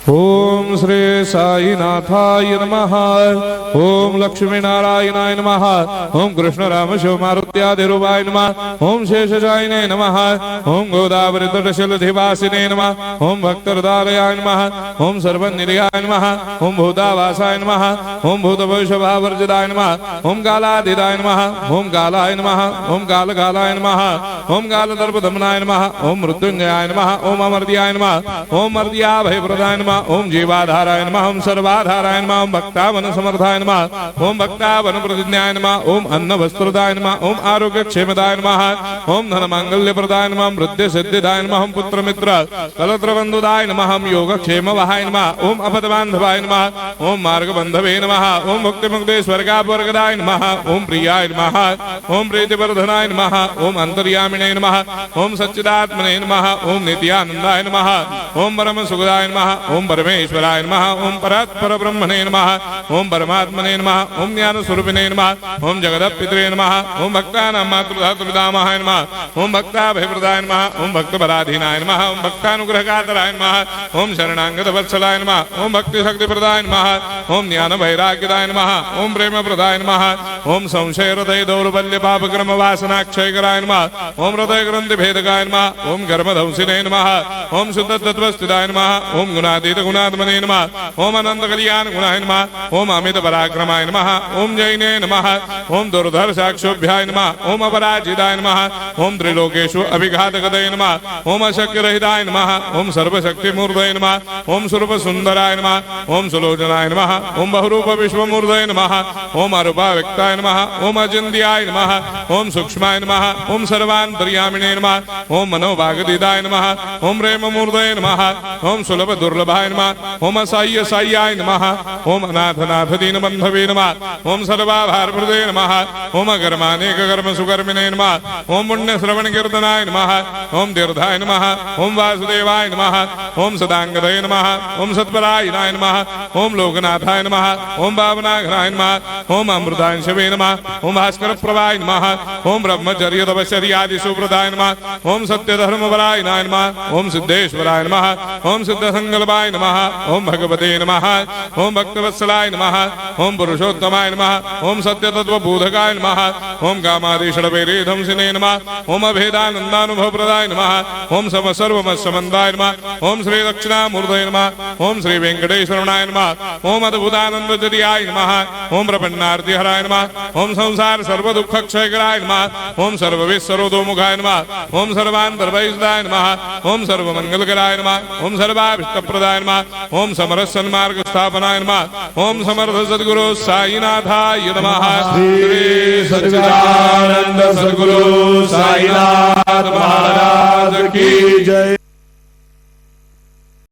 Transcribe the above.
ओम श्री साईनाथाय नमः। ओम लक्ष्मी नारायणाय नमः। ओम कृष्ण राम शिव मारुत्यादिरूपाय नमः। ओम शेषशायिने नमः। ओम गोदावरी तटशिलधिवासिने नमः। ओम भक्तहृदयाय नमः। ओम सर्वनिलयाय नमः। ओम भूतावासाय नमः। ओम भूतभविष्यभावर्जिताय नमः। ओम कालातीताय नमः। ओम कालाय नमः। ओम कालकालाय नमः। ओम कालदर्पदमनाय नमः। ओम मृत्युंजयाय नमः। ओम अमर्त्याय नमः। ओम मर्त्याभयप्रदाय नमः। ओम जीवाधाराय नमः। ओम सर्वाधाराय नमः। ओम भक्तावन समर्थाय नमः। ओम भक्तावन प्रतिज्ञाय नमः। ओम अन्न वस्त्रदाय नमः। ओम आरोग्य क्षेमदाय नमः। ओम धन मांगल्य प्रदाय नमः। मृत्यु सिद्धिदाय नमः। ओम पुत्र मित्र कलत्र बंधुदाय नमः। ओम योग क्षेम वहाय नमः। ओम अपद बांधवाय नमः। ओम मार्ग बंधवे नमः। ओम मुक्ति मुक्ति स्वर्गापवर्गदाय नमः। ओम प्रियाय नमः। ओम प्रीतिवर्धनाय नमः। ओम अंतर्यामिने नमः। ओम सच्चिदात्मने नमः। ओम नित्यानंदाय नमः। ओम परम सुखदाय नमः। ओम परमेश्वराय नमः। ओम परात्पर ब्रह्मणे नमः। ओम परमात्मने नमः। ओम ज्ञान स्वरूपिणे नमः। ओम जगदपितरे नमः। ओम भक्तानां मातृधातुपितामहाय नमः। ओम भक्ताभयप्रदाय नमः। ओम भक्तपराधीनाय नमः। ओम भक्तानुग्रहकातराय नमः। ओम शरणागत वत्सलाय नमः। ओम भक्ति शक्तिप्रदाय नमः। ओम ज्ञान वैराग्यदाय नमः। ओम प्रेम प्रदाय नमः। ओम संशय हृदय दौर्बल्य पाप कर्म वासना क्षयकराय नमः। ओम हृदय ग्रंथि भेदकाय नमः। ओम कर्मधंसिने नमः। ओम शुद्ध तत्वस्थिताय नमः। ओम गुणातीत गुणात्मने नमः। ओम अनंत कल्याण गुणाय नमः। ओम अमित पराक्रमाय नमः। ओम जैने नमः। ओम दुर्धर्षाक्षोभ्याय नमः। ओम अपराजिताय नमः। ओम त्रिलोकेषु अभिघातगतये नमः। ओम अशक्य रहिताय नमः। ओम सर्वशक्तिमूर्तये नमः। ओम स्वरूप सुंदराय नमः। ओम सुलोचनाय नमः। ओम बहुरूप विश्वमूर्तये नमः। ओम अरूपाव्यक्ताय नमः। ओम अचिन्त्याय नमः। ओम सूक्ष्माय नमः। ओम सर्वान्तर्यामिने नमः। ओम मनोभागदिदाय नमः। ओम प्रेममूर्तये नमः। ओम सुलभ दुर्लभाय नमः। ओम असाह्य साह्याय नमः। ओम अनाथनाथ दीनबन्धवे नमः। ओम सर्वाभारप्रदे नमः। ओम अकर्मानेक कर्म सुकर्मिणे नमः। ओम पुण्य श्रवण कीर्तनाय नमः। ओम तीर्थाय नमः। ओम वासुदेवाय नमः। ओम सदांगदये नमः। ओम सत्परायणाय नमः। ओम लोकनाथाय नमः। ओम भावनाघ्नाय नमः। ओम अमृतांशवे नमः। ओम भास्कर प्रभाय नमः। ओम ब्रह्मचर्य तपश्चर्यादि सुप्रदाय नमः। ओम सत्यधर्मपरायणाय नमः। ओम सिद्धेश्वराय नमः। ओम सिद्ध संकल्पाय नमः। ओम भगवते नमः। ओम भक्तवत्सलाय नमः। ओम पुरुषोत्तमाय नमः। ओम सत्य तत्वबोधकाय नमः। ओम कामादिषडवैरेधंसिने नमः। ओम अभेदानंदानुभव प्रदाय नमः। ओम सर्वमस्समन्दाय नमः। ओम श्री दक्षिणामूर्तये नमः। ओम श्री वेंकटेश्वराय नमः। ओम अद्भुतानंदजर्याय नमः। ओम प्रपन्नार्तिहराय नमः। ओम संसार सर्व दुख क्षयकराय नमः। ओम सर्वविश्वरोधोमुखाय नमः। ओम सर्वान्तर्भयदाय नमः। ओम सर्वमंगलकराय नमः। ओम सर्वाभिष्टप्रदाय नमः। ओम समरस सन्मार्ग स्थापनाय नमः। ओम समर्थ सद्गुरु साईनाथाय नमः। श्री सच्चिदानंद सद्गुरु साईनाथ महाराज की जय।